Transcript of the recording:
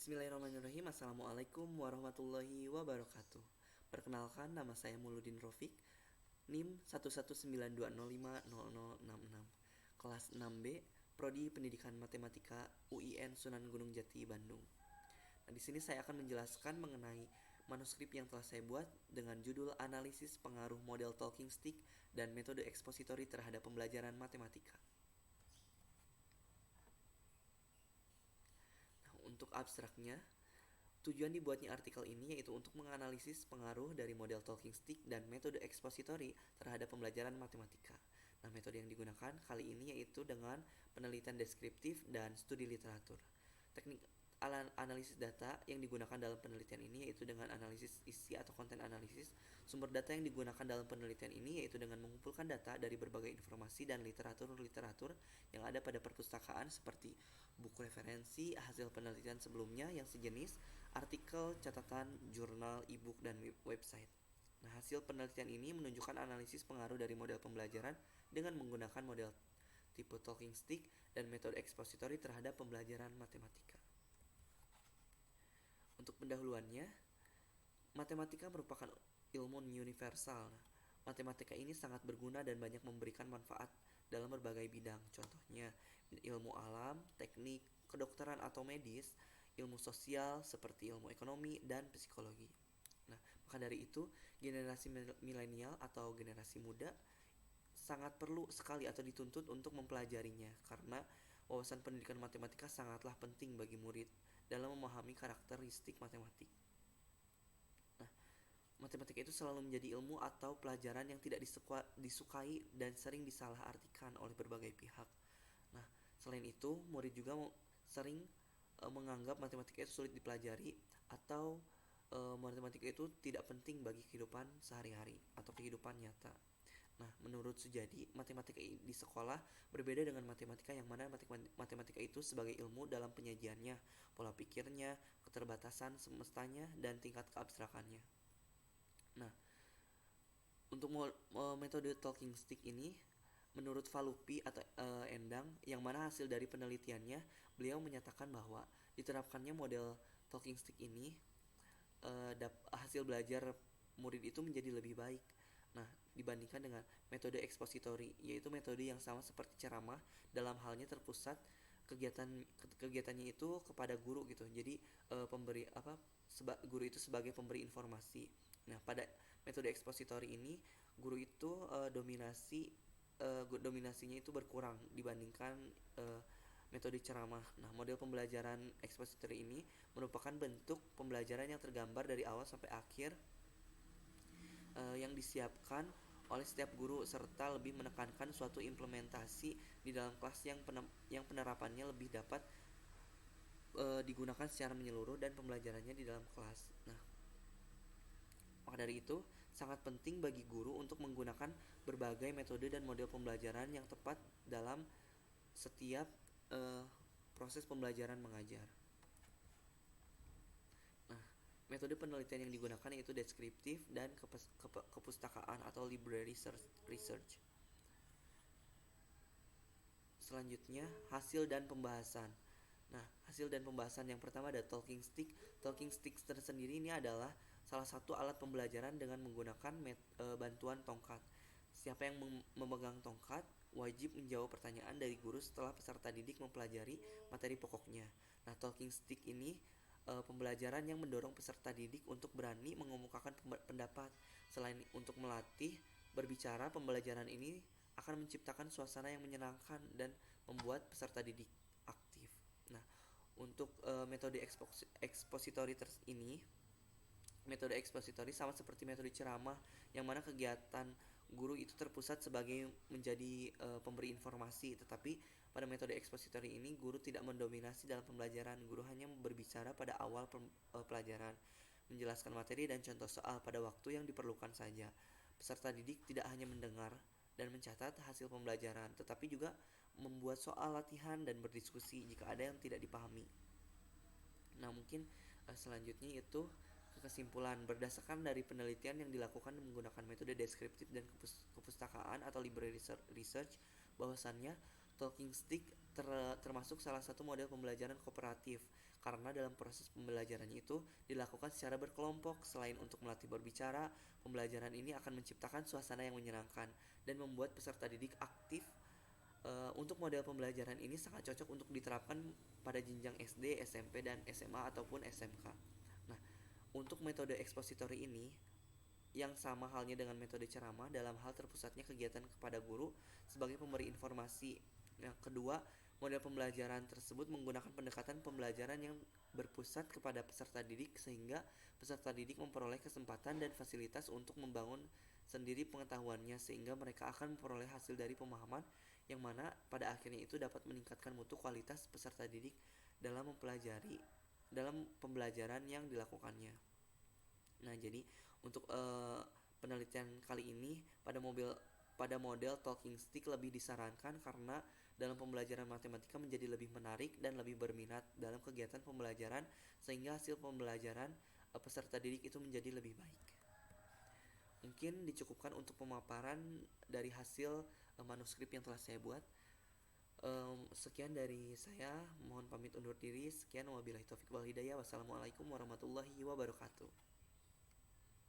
Bismillahirrahmanirrahim. Assalamualaikum warahmatullahi wabarakatuh. Perkenalkan, nama saya Muludin Rofik, NIM 11920500066, kelas 6B, Prodi Pendidikan Matematika UIN Sunan Gunung Jati, Bandung. Nah, di sini saya akan menjelaskan mengenai manuskrip yang telah saya buat dengan judul Analisis Pengaruh Model Talking Stick dan Metode Ekspositori Terhadap Pembelajaran Matematika. Untuk abstraknya, tujuan dibuatnya artikel ini yaitu untuk menganalisis pengaruh dari model talking stick dan metode ekspositori terhadap pembelajaran matematika. Nah, metode yang digunakan kali ini yaitu dengan penelitian deskriptif dan studi literatur. Teknik analisis data yang digunakan dalam penelitian ini yaitu dengan analisis isi atau konten analisis. Sumber data yang digunakan dalam penelitian ini yaitu dengan mengumpulkan data dari berbagai informasi dan literatur-literatur yang ada pada perpustakaan seperti buku referensi, hasil penelitian sebelumnya yang sejenis, artikel, catatan, jurnal, e-book, dan website. Nah, hasil penelitian ini menunjukkan analisis pengaruh dari model pembelajaran dengan menggunakan model tipe talking stick dan metode ekspositori terhadap pembelajaran matematika. Untuk pendahuluannya, matematika merupakan ilmu universal. Matematika ini sangat berguna dan banyak memberikan manfaat dalam berbagai bidang. Contohnya, ilmu alam, teknik, kedokteran atau medis, ilmu sosial seperti ilmu ekonomi dan psikologi. Nah, maka dari itu, generasi milenial atau generasi muda sangat perlu sekali atau dituntut untuk mempelajarinya karena wawasan pendidikan matematika sangatlah penting bagi murid dalam memahami karakteristik matematik. Nah, matematika itu selalu menjadi ilmu atau pelajaran yang tidak disukai dan sering disalahartikan oleh berbagai pihak. Nah, selain itu, murid juga sering menganggap matematika itu sulit dipelajari atau matematika itu tidak penting bagi kehidupan sehari-hari atau kehidupan nyata. Nah, menurut Sujadi, matematika di sekolah berbeda dengan matematika yang mana matematika itu sebagai ilmu dalam penyajiannya, pola pikirnya, keterbatasan semestanya, dan tingkat keabstrakannya. Nah, untuk metode talking stick ini, menurut Valupi atau Endang, yang mana hasil dari penelitiannya, beliau menyatakan bahwa diterapkannya model talking stick ini, hasil belajar murid itu menjadi lebih baik. Nah, dibandingkan dengan metode ekspositori, yaitu metode yang sama seperti ceramah, dalam halnya terpusat kegiatannya itu kepada guru gitu. Jadi guru itu sebagai pemberi informasi. Nah, pada metode ekspositori ini guru itu dominasinya itu berkurang dibandingkan metode ceramah. Nah, model pembelajaran ekspositori ini merupakan bentuk pembelajaran yang tergambar dari awal sampai akhir yang disiapkan oleh setiap guru serta lebih menekankan suatu implementasi di dalam kelas yang penerapannya lebih dapat digunakan secara menyeluruh dan pembelajarannya di dalam kelas. Nah, maka dari itu sangat penting bagi guru untuk menggunakan berbagai metode dan model pembelajaran yang tepat dalam setiap proses pembelajaran mengajar. Nah, metode penelitian yang digunakan yaitu deskriptif dan kepustakaan atau library research. Selanjutnya, hasil dan pembahasan. Nah, hasil dan pembahasan yang pertama ada talking stick. Talking stick tersendiri ini adalah salah satu alat pembelajaran dengan menggunakan bantuan tongkat. Siapa yang memegang tongkat wajib menjawab pertanyaan dari guru setelah peserta didik mempelajari materi pokoknya. Nah, talking stick ini pembelajaran yang mendorong peserta didik untuk berani mengemukakan pendapat. Selain untuk melatih berbicara, pembelajaran ini akan menciptakan suasana yang menyenangkan dan membuat peserta didik aktif. Nah, untuk metode ekspositori ini, metode ekspositori sama seperti metode ceramah yang mana kegiatan guru itu terpusat sebagai menjadi pemberi informasi, tetapi pada metode ekspositori ini guru tidak mendominasi dalam pembelajaran. Guru hanya berbicara pada awal pelajaran, menjelaskan materi dan contoh soal pada waktu yang diperlukan saja. Peserta didik tidak hanya mendengar dan mencatat hasil pembelajaran, tetapi juga membuat soal latihan dan berdiskusi jika ada yang tidak dipahami. Nah, mungkin selanjutnya itu kesimpulan berdasarkan dari penelitian yang dilakukan menggunakan metode deskriptif dan kepustakaan atau library research, bahwasannya talking stick termasuk salah satu model pembelajaran kooperatif karena dalam proses pembelajarannya itu dilakukan secara berkelompok. Selain untuk melatih berbicara, pembelajaran ini akan menciptakan suasana yang menyenangkan dan membuat peserta didik aktif. Untuk model pembelajaran ini sangat cocok untuk diterapkan pada jenjang SD, SMP, dan SMA ataupun SMK. Nah, untuk metode ekspositori ini yang sama halnya dengan metode ceramah dalam hal terpusatnya kegiatan kepada guru sebagai pemberi informasi. Yang kedua, model pembelajaran tersebut menggunakan pendekatan pembelajaran yang berpusat kepada peserta didik sehingga peserta didik memperoleh kesempatan dan fasilitas untuk membangun sendiri pengetahuannya sehingga mereka akan memperoleh hasil dari pemahaman yang mana pada akhirnya itu dapat meningkatkan mutu kualitas peserta didik dalam mempelajari dalam pembelajaran yang dilakukannya. Nah, jadi untuk penelitian kali ini pada model talking stick lebih disarankan karena dalam pembelajaran matematika menjadi lebih menarik dan lebih berminat dalam kegiatan pembelajaran sehingga hasil pembelajaran peserta didik itu menjadi lebih baik. Mungkin dicukupkan untuk pemaparan dari hasil manuskrip yang telah saya buat. Sekian dari saya, mohon pamit undur diri. Sekian, wabillahi taufiq wal hidayah. Wassalamualaikum warahmatullahi wabarakatuh.